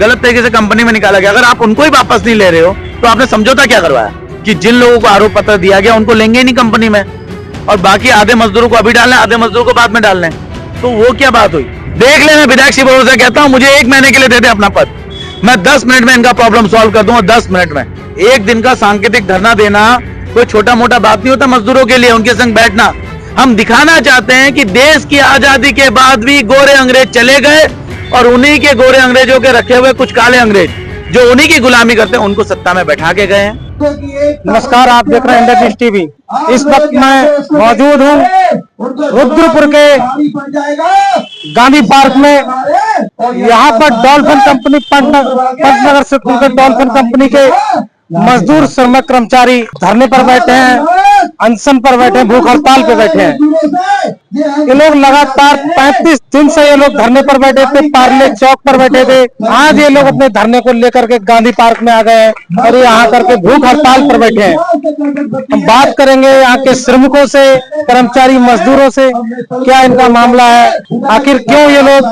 गलत तरीके से कंपनी में निकाला गया। अगर आप उनको ही वापस नहीं ले रहे हो तो आपने समझौता क्या करवाया कि जिन लोगों को आरोप पत्र दिया गया उनको लेंगे ही नहीं कंपनी में, और बाकी आधे मजदूरों को अभी डालना है, आधे मजदूरों को बाद में डालना है। तो वो क्या बात हुई? देख ले, मैं विधायक श्री भरोसा कहता हूं, मुझे 1 महीने के लिए दे दे अपना पद, मैं 10 मिनट में इनका प्रॉब्लम सॉल्व कर दूंगा। 10 मिनट में। एक दिन का सांकेतिक धरना देना कोई छोटा मोटा बात नहीं होता मजदूरों के लिए, उनके संग बैठना। हम दिखाना चाहते हैं कि देश की आजादी के बाद भी गोरे अंग्रेज चले गए और उन्हीं के गोरे अंग्रेजों के रखे हुए कुछ काले अंग्रेज जो उन्हीं की गुलामी करते हैं उनको सत्ता में बैठा के गए हैं। नमस्कार, आप देख रहे हैं इंडिया न्यूज़ टीवी। इस वक्त मैं मौजूद हूँ रुद्रपुर के गांधी पार्क में। यहाँ पर डॉल्फिन कंपनी पंतनगर से खुलकर डॉल्फिन कंपनी के मजदूर श्रमिक कर्मचारी धरने पर बैठे हैं, अनशन पर बैठे हैं, भूख हड़ताल पे बैठे हैं। ये लोग लगातार 35 दिन से ये लोग धरने पर बैठे थे, पार्ले चौक पर बैठे थे। आज ये लोग अपने धरने को लेकर के गांधी पार्क में आ गए हैं और यहाँ करके भूख हड़ताल पर बैठे हैं। हम बात करेंगे यहाँ के श्रमिकों से, कर्मचारी मजदूरों से, क्या इनका मामला है, आखिर क्यों ये लोग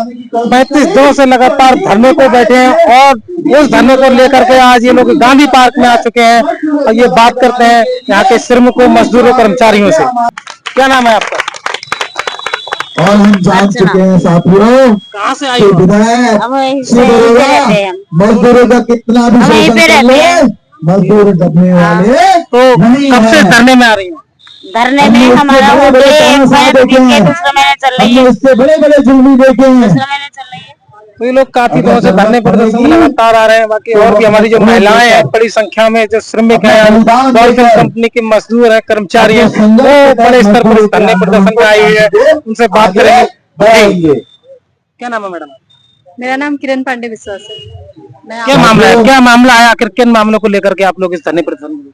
35 दिनों से लगातार धरने को बैठे हैं और उस धरने को लेकर के आज ये लोग गांधी पार्क में आ चुके हैं। और ये बात करते हैं यहाँ के श्रमिकों, मजदूरों, कर्मचारियों से। क्या नाम है आपका? और हम जान चुके हैं साथियों, कहाँ से आई हो? मजदूरों का कितना भी शोषण कर ले, मजदूर दबने वाले तो कब से धरने में आ रही हो? धरने में हमारा हो गए 1 महीने, दूसरा महीने चल रही है, इससे बड़े बड़े जुल्मी देखे हैं। दूसरा महीने चल रही है। तो ये लोग काफी दिनों से धरने प्रदर्शन में लगातार आ रहे हैं। बाकी और भी हमारी जो महिलाएं हैं बड़ी संख्या में, जो श्रमिक हैं, डॉल्फिन कंपनी के मजदूर हैं, कर्मचारी हैं, वो बड़े स्तर पर धरने प्रदर्शन में आई हुई है। उनसे बात करेंगे। क्या नाम है मैडम? मेरा नाम किरण पांडे विश्वास है। क्या मामला है? क्या मामला है? आखिर किन मामलों को लेकर के आप लोग इस धरने प्रदर्शन में?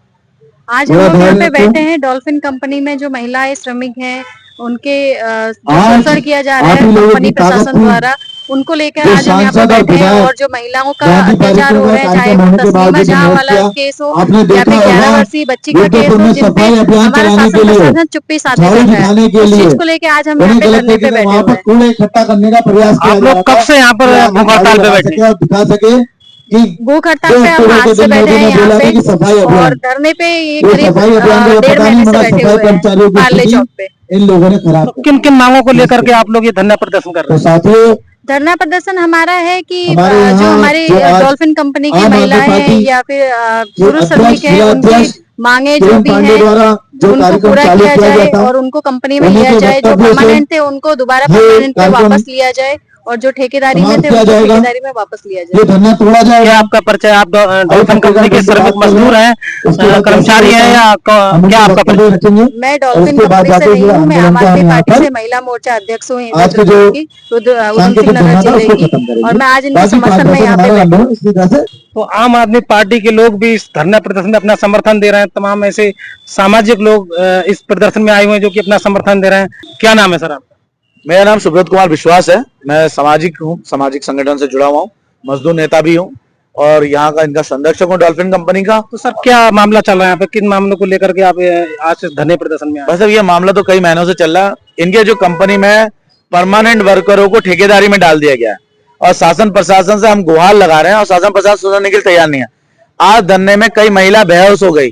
आज हम लोग यहाँ पे बैठे हैं, डॉल्फिन कंपनी में जो महिलाएं श्रमिक हैं उनके शोषण किया जा रहा है कंपनी प्रशासन द्वारा, उनको लेकर आज हम यहाँ पे बैठे हैं। और जो महिलाओं का अत्याचार हो रहा है, चाहे वो तस्लीमा जहां वाला केस हो या फिर 11 वर्षीय बच्ची का केस हो, जिनपे हमारा शासन प्रशासन चुप्पी साधे रखा है, उस चीज को लेकर आज हम यहाँ पे धरने पे बैठे हुए हैं। कूड़े इकट्ठा करने का प्रयास किया। आप लोग कब से यहाँ पर भूख हड़ताल पे बैठे? दिखा सके भूख हड़ताल पे हम आज से बैठे हैं यहाँ पे, और धरने पे ये करीब 1.5 महीने से बैठे हुए हैं पार्ले चौक पे। इन लोगों ने खराब किन किन मांगों को लेकर के आप लोग ये धरना प्रदर्शन कर रहे हैं? साथियों, धरना प्रदर्शन हमारा है कि जो हमारी डॉल्फिन कंपनी की महिलाएं हैं या फिर पुरुष श्रमिक हैं, उनकी मांगे जो भी हैं उनको पूरा किया जाए और उनको कंपनी में लिया जाए। जो परमानेंट थे उनको दोबारा परमानेंट पे वापस लिया जाए और जो ठेकेदारी में थे उनको ठेकेदारी में वापस लिया जाए। ये धरना तोड़ा जाएगा। क्या आपका परिचय? आप डॉल्फिन कंपनी के श्रमिक मजदूर हैं, कर्मचारी हैं, या क्या आपका परिचय? मैं डॉल्फिन कंपनी से नहीं हूँ, मैं आम आदमी पार्टी से महिला मोर्चा अध्यक्ष हूँ उधम सिंह नगर जिले की, और मैं आज इनके समर्थन में यहाँ पे बैठी हूँ। तो आम आदमी पार्टी के लोग भी इस धरना प्रदर्शन में अपना समर्थन दे रहे हैं। तमाम ऐसे सामाजिक लोग इस प्रदर्शन में आए हुए हैं जो कि अपना समर्थन दे रहे हैं। क्या नाम है सर आपका? मेरा नाम सुब्रत कुमार विश्वास है। मैं सामाजिक हूँ, सामाजिक संगठन से जुड़ा हुआ हूँ, मजदूर नेता भी हूँ और यहाँ का इनका संरक्षक हूँ डॉल्फिन कंपनी का। तो सर क्या मामला चल रहा है यहाँ पे? किन मामलों को लेकर के आप आज धरने प्रदर्शन में आए? बस अब ये मामला तो कई महीनों से चल रहा है। इनके जो कंपनी में परमानेंट वर्करों को ठेकेदारी में डाल दिया गया है और शासन प्रशासन से हम गुहार लगा रहे हैं और शासन प्रशासन सुनने के लिए तैयार नहीं है। आज धरने में कई महिला बेहोश हो गई।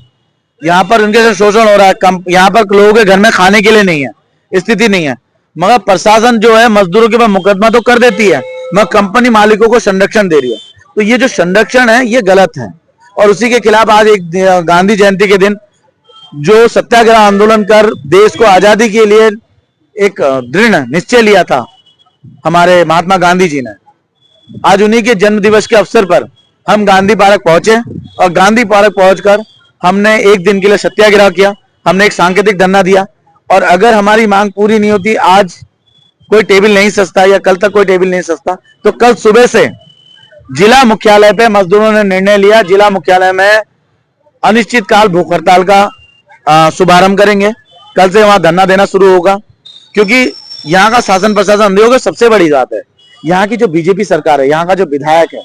यहाँ पर उनके साथ शोषण हो रहा है। यहाँ पर लोगों के घर में खाने के लिए नहीं है, स्थिति नहीं है, मगर प्रशासन जो है मजदूरों के पास मुकदमा तो कर देती है, मगर कंपनी मालिकों को संरक्षण दे रही है। तो ये जो संरक्षण है ये गलत है और उसी के खिलाफ आज एक गांधी जयंती के दिन जो सत्याग्रह आंदोलन कर देश को आजादी के लिए एक दृढ़ निश्चय लिया था हमारे महात्मा गांधी जी ने, आज उन्हीं के जन्म दिवस के अवसर पर हम गांधी पार्क पहुंचे और गांधी पार्क पहुंचकर हमने एक दिन के लिए सत्याग्रह किया, हमने एक सांकेतिक धरना दिया। और अगर हमारी मांग पूरी नहीं होती, आज कोई टेबल नहीं सस्ता या कल तक कोई टेबल नहीं सस्ता, तो कल सुबह से जिला मुख्यालय पे मजदूरों ने निर्णय लिया, जिला मुख्यालय में अनिश्चितकाल भूख हड़ताल का शुभारंभ करेंगे। कल से वहां धरना देना शुरू होगा, क्योंकि यहाँ का शासन प्रशासन अंधे होगा। सबसे बड़ी बात है यहाँ की जो बीजेपी सरकार है, यहाँ का जो विधायक है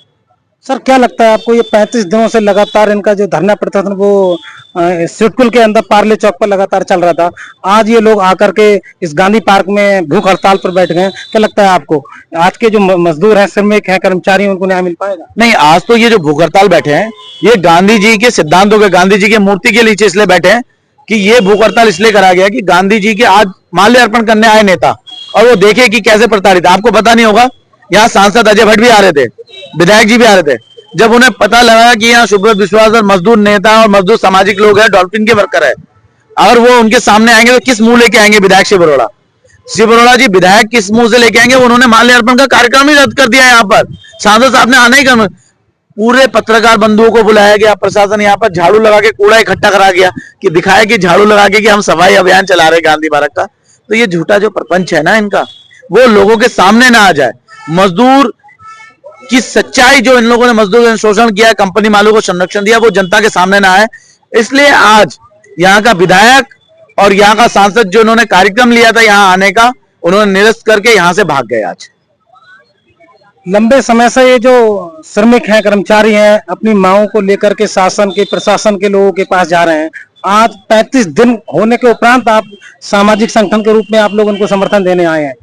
सर क्या लगता है आपको, ये 35 दिनों से लगातार इनका जो धरना प्रदर्शन वो सिडकुल के अंदर पार्ले चौक पर लगातार चल रहा था, आज ये लोग आकर के इस गांधी पार्क में भूख हड़ताल पर बैठ गए, क्या लगता है आपको आज के जो मजदूर हैं, श्रमिक हैं, कर्मचारी हैं, उनको न्याय मिल पाएगा? नहीं, आज तो ये जो भूख हड़ताल बैठे हैं ये गांधी जी के सिद्धांतों के, गांधी जी की मूर्ति के नीचे इसलिए बैठे हैं कि ये भूख हड़ताल इसलिए करा गया कि गांधी जी के आज माल्यार्पण करने आए नेता और वो देखे कि कैसे प्रताड़ित। आपको पता नहीं होगा, यहाँ सांसद अजय भट्ट भी आ रहे थे, विधायक जी भी आ रहे थे। जब उन्हें पता लगा कि यहाँ सुब्रत विश्वास और मजदूर नेता और मजदूर सामाजिक लोग हैं, डॉल्फिन के वर्कर है, अगर वो उनके सामने आएंगे तो किस मुंह लेके आएंगे? विधायक शिव अरोड़ा, शिव अरोड़ा जी विधायक किस मुंह से लेके आएंगे? उन्होंने माल्यार्पण का कार्यक्रम ही रद्द कर दिया। यहाँ पर सांसद साहब ने आना ही करना, पूरे पत्रकार बंधुओं को बुलाया गया, प्रशासन यहाँ पर झाड़ू लगा के कूड़ा इकट्ठा करा गया कि दिखाया कि झाड़ू लगा के कि हम सफाई अभियान चला रहे गांधी पार्क का। तो ये झूठा जो प्रपंच है ना इनका, वो लोगों के सामने ना आ जाए। मजदूर की सच्चाई, जो इन लोगों ने मजदूर शोषण किया, कंपनी मालिकों को संरक्षण दिया, वो जनता के सामने ना आए। इसलिए आज यहाँ का विधायक और यहाँ का सांसद जो इन्होंने कार्यक्रम लिया था यहाँ आने का, उन्होंने निरस्त करके यहाँ से भाग गए। आज लंबे समय से ये जो श्रमिक हैं, कर्मचारी हैं, अपनी मांगों को लेकर के शासन के, प्रशासन के लोगों के पास जा रहे हैं। आज 35 दिन होने के उपरांत आप सामाजिक संगठन के रूप में आप लोग उनको समर्थन देने आए हैं,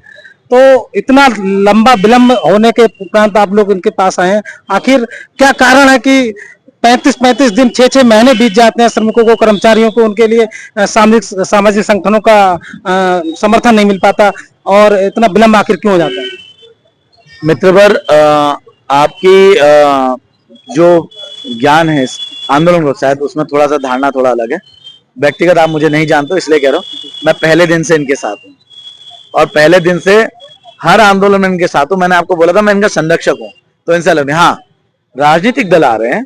तो इतना लंबा विलंब होने के उपरांत आप लोग इनके पास आए हैं, आखिर क्या कारण है कि 35 दिन, 6 महीने बीत जाते हैं, श्रमिकों को, कर्मचारियों को, उनके लिए सामाजिक संगठनों का समर्थन नहीं मिल पाता, और इतना विलंब आखिर क्यों हो जाता है? मित्रवर, आपकी जो ज्ञान है इस आंदोलन को, शायद उसमें थोड़ा सा धारणा थोड़ा अलग है। व्यक्तिगत आप मुझे नहीं जानते, इसलिए कह रहा हूँ। मैं पहले दिन से इनके साथ हूँ और पहले दिन से हर आंदोलन में इनके साथ हूँ। मैंने आपको बोला था मैं इनका संरक्षक हूँ, तो इनसे अलग नहीं। हाँ, राजनीतिक दल आ रहे हैं,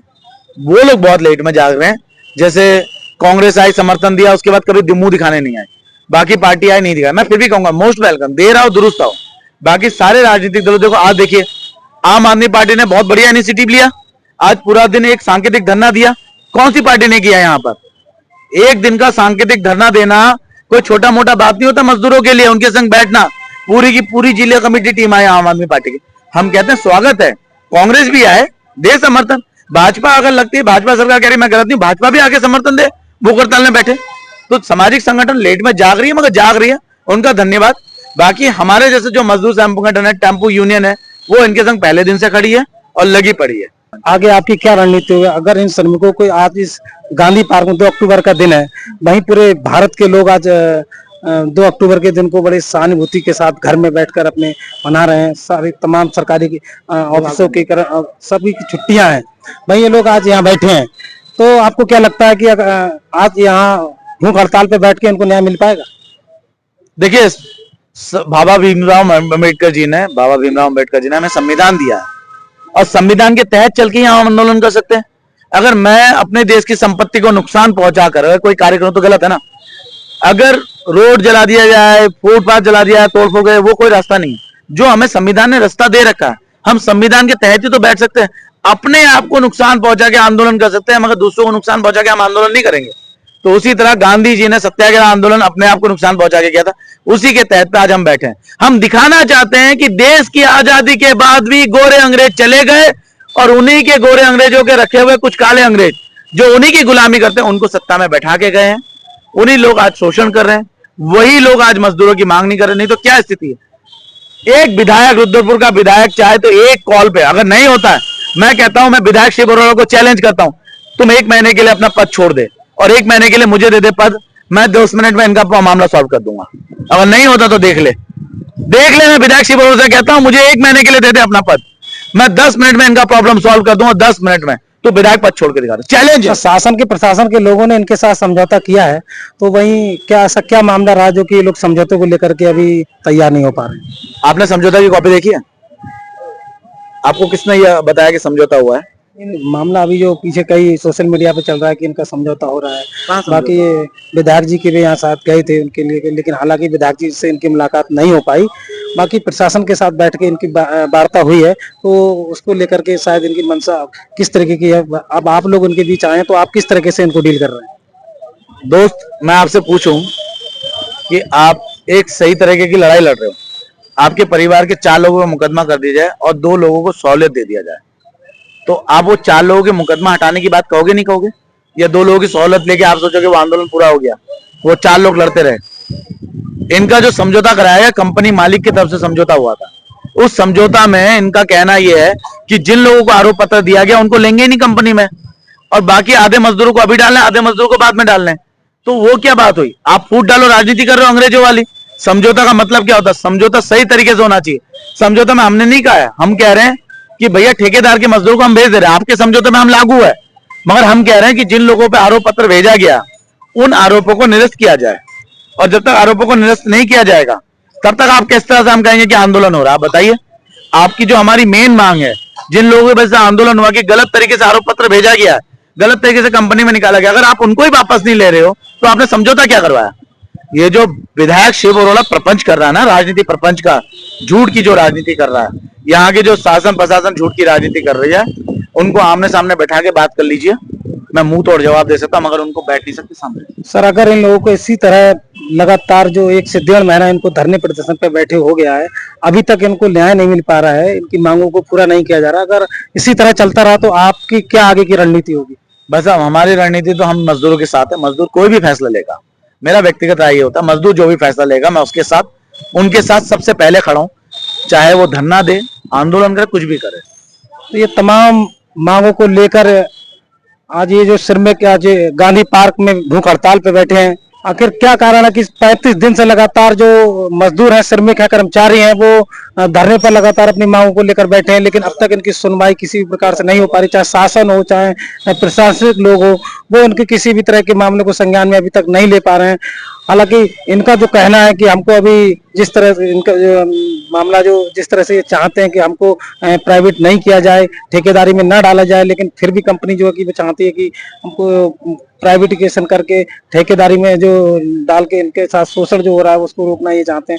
वो लोग बहुत लेट में जाग रहे हैं। जैसे कांग्रेस आई, समर्थन दिया, उसके बाद कभी मुंह दिखाने नहीं आए। बाकी पार्टी आई, नहीं दिखाया। मैं फिर भी कहूंगा मोस्ट वेलकम, दे रहा हो, दुरुस्त आओ। बाकी सारे राजनीतिक दलों, देखो आज देखिए, आम आदमी पार्टी ने बहुत बढ़िया इनिशिएटिव लिया, आज पूरा दिन एक सांकेतिक धरना दिया। कौन सी पार्टी ने किया? यहाँ पर एक दिन का सांकेतिक धरना देना कोई छोटा मोटा बात नहीं होता। मजदूरों के लिए उनके संग बैठना, पूरी की पूरी जिला कमेटी टीम आई आम आदमी पार्टी की। हम कहते हैं स्वागत है, कांग्रेस भी आए, दे समर्थन। भाजपा अगर लगती है, भाजपा सरकार कह रही मैं गलत नहीं, भाजपा भी आके समर्थन दे, भूख हड़ताल में बैठे। तो सामाजिक संगठन लेट में जाग रही है, मगर जाग रही है, उनका धन्यवाद। बाकी हमारे जैसे जो मजदूर संगठन, टेम्पू यूनियन है, वो इनके संग पहले दिन से खड़ी है और लगी पड़ी है। आगे आपकी क्या रणनीति होगी अगर इन श्रमिकों को आज इस गांधी पार्क में 2 अक्टूबर का दिन है, वहीं पूरे भारत के लोग आज 2 अक्टूबर के दिन को बड़ी सहानुभूति के साथ घर में बैठकर अपने मना रहे हैं, सारी तमाम सरकारी ऑफिसों की सभी की छुट्टियां हैं, भाई ये लोग आज यहाँ बैठे हैं, तो आपको क्या लगता है कि आज यहाँ भूख हड़ताल पे बैठ के इनको न्याय मिल पाएगा? देखिए, बाबा भीमराव अम्बेडकर जी ने हमें संविधान दिया है और संविधान के तहत चल के यहाँ आंदोलन कर सकते हैं। अगर मैं अपने देश की संपत्ति को नुकसान पहुंचा कर अगर कोई कार्य करूं तो गलत है ना। अगर रोड जला दिया जाए, फुटपाथ जला दिया है, तोड़ फोड़ गए, वो कोई रास्ता नहीं है। जो हमें संविधान ने रास्ता दे रखा है, हम संविधान के तहत ही तो बैठ सकते हैं। अपने आप को नुकसान पहुंचा के आंदोलन कर सकते हैं, मगर दूसरों को नुकसान पहुंचा के हम आंदोलन नहीं करेंगे। तो उसी तरह गांधी जी ने सत्याग्रह आंदोलन अपने आप को नुकसान पहुंचा के किया था, उसी के तहत आज हम बैठे हैं। हम दिखाना चाहते हैं कि देश की आजादी के बाद भी गोरे अंग्रेज चले गए और उन्हीं के गोरे अंग्रेजों के रखे हुए कुछ काले अंग्रेज जो उन्हीं की गुलामी करते हैं, उनको सत्ता में बैठा के गए हैं। उन्हीं लोग आज शोषण कर रहे हैं, वही लोग आज मजदूरों की मांग नहीं कर रहे। नहीं तो क्या स्थिति है? एक विधायक, रुद्रपुर का विधायक चाहे तो एक कॉल पे, अगर नहीं होता है, मैं कहता हूं, मैं विधायक शिव अरोड़ा को चैलेंज करता हूं, तुम 1 महीने के लिए अपना पद छोड़ दे और 1 महीने के लिए मुझे दे दे पद, मैं 10 मिनट में इनका मामला सॉल्व कर दूंगा। अगर नहीं होता तो देख ले। मैं विधायक शिव अरोड़ा से कहता हूं, मुझे 1 महीने के लिए दे दे अपना पद, मैं 10 मिनट में इनका प्रॉब्लम सॉल्व कर दूंगा। 10 मिनट में तो विधायक पद छोड़ के दिखा दे, चैलेंज है। शासन के, प्रशासन के लोगों ने इनके साथ समझौता किया है, तो वही क्या ऐसा क्या मामला रहा जो कि ये लोग समझौते को लेकर के अभी तैयार नहीं हो पा रहे? आपने समझौता की कॉपी देखी है? आपको किसने यह बताया कि समझौता हुआ है? मामला अभी जो पीछे कई सोशल मीडिया पे चल रहा है कि इनका समझौता हो रहा है। बाकी ये विधायक जी के भी यहाँ साथ गए थे उनके लिए, लेकिन हालांकि विधायक जी से इनकी मुलाकात नहीं हो पाई। बाकी प्रशासन के साथ बैठ के इनकी वार्ता हुई है, तो उसको लेकर के शायद इनकी मंशा किस तरीके की है। अब आप लोग उनके बीच आए तो आप किस तरीके से इनको डील कर रहे हैं? दोस्त, मैं आपसे पूछूं कि आप एक सही तरीके की लड़ाई लड़ रहे हो, आपके परिवार के 4 लोगों का मुकदमा कर दिया जाए और 2 लोगों को सहूलियत दे दिया जाए, तो आप वो 4 लोगों के मुकदमा हटाने की बात कहोगे नहीं कहोगे, या 2 लोगों की सहूलत लेके आप सोचोगे वो आंदोलन पूरा हो गया, वो 4 लोग लड़ते रहे। इनका जो समझौता कराया गया कंपनी मालिक की तरफ से समझौता हुआ था, उस समझौता में इनका कहना यह है कि जिन लोगों को आरोप पत्र दिया गया उनको लेंगे ही नहीं कंपनी में, और बाकी आधे मजदूरों को अभी डालना, आधे मजदूरों को बाद में डालना है। तो वो क्या बात हुई, आप फूट डालो, राजनीति कर रहे हो अंग्रेजों वाली। समझौता का मतलब क्या होता है, समझौता सही तरीके से होना चाहिए। समझौता में हमने नहीं कहा है, हम कह रहे हैं कि भैया ठेकेदार के मजदूर को हम भेज दे रहे हैं, आपके समझौते में हम लागू है, मगर हम कह रहे हैं कि जिन लोगों पे आरोप पत्र भेजा गया उन आरोपों को निरस्त किया जाए, और जब तक आरोपों को निरस्त नहीं किया जाएगा तब तक आप किस तरह से हम कहेंगे कि आंदोलन हो रहा है। बताइए, आपकी जो हमारी मेन मांग है, जिन लोगों के वजह से आंदोलन हुआ कि गलत तरीके से आरोप पत्र भेजा गया, गलत तरीके से कंपनी में निकाला गया, अगर आप उनको ही वापस नहीं ले रहे हो तो आपने समझौता क्या करवाया। ये जो विधायक शिव अरोड़ा प्रपंच कर रहा है ना, राजनीति प्रपंच का, झूठ की जो राजनीति कर रहा है, यहाँ के जो शासन प्रशासन झूठ की राजनीति कर रही है, उनको आमने सामने बैठा के बात कर लीजिए, मैं मुंह तोड़ जवाब दे सकता हूं, मगर उनको बैठ नहीं सकते सामने। सर, अगर इन लोगों को इसी तरह लगातार जो 1 से 1.5 महीना इनको धरने प्रदर्शन पे बैठे हो गया है, अभी तक इनको न्याय नहीं मिल पा रहा है, इनकी मांगों को पूरा नहीं किया जा रहा, अगर इसी तरह चलता रहा तो आपकी क्या आगे की रणनीति होगी? बस अब हमारी रणनीति तो हम मजदूरों के साथ है, मजदूर कोई भी फैसला लेगा, मेरा व्यक्तिगत राय ये होता है, मजदूर जो भी फैसला लेगा मैं उसके साथ, उनके साथ सबसे पहले खड़ा हूं, चाहे वो धरना दे, आंदोलन करे, कुछ भी करे। तो ये तमाम मांगों को लेकर आज ये जो श्रमिक आज गांधी पार्क में भूख हड़ताल पे बैठे हैं, आखिर क्या कारण है कि 35 दिन से लगातार जो मजदूर हैं, श्रमिक हैं, कर्मचारी हैं, वो धरने पर लगातार अपनी मांगों को लेकर बैठे हैं, लेकिन अब तक इनकी सुनवाई किसी भी प्रकार से नहीं हो पा रही, चाहे शासन हो चाहे प्रशासनिक लोग हो, वो इनके किसी भी तरह के मामले को संज्ञान में अभी तक नहीं ले पा रहे हैं। हालांकि इनका जो कहना है कि हमको अभी जिस तरह से इनका जो मामला जो जिस तरह से ये चाहते हैं कि हमको प्राइवेट नहीं किया जाए, ठेकेदारी में न डाला जाए, लेकिन फिर भी कंपनी जो है कि वो चाहती है कि हमको प्राइवेटिकेशन करके ठेकेदारी में जो डाल के इनके साथ शोषण जो हो रहा है उसको रोकना ये चाहते हैं।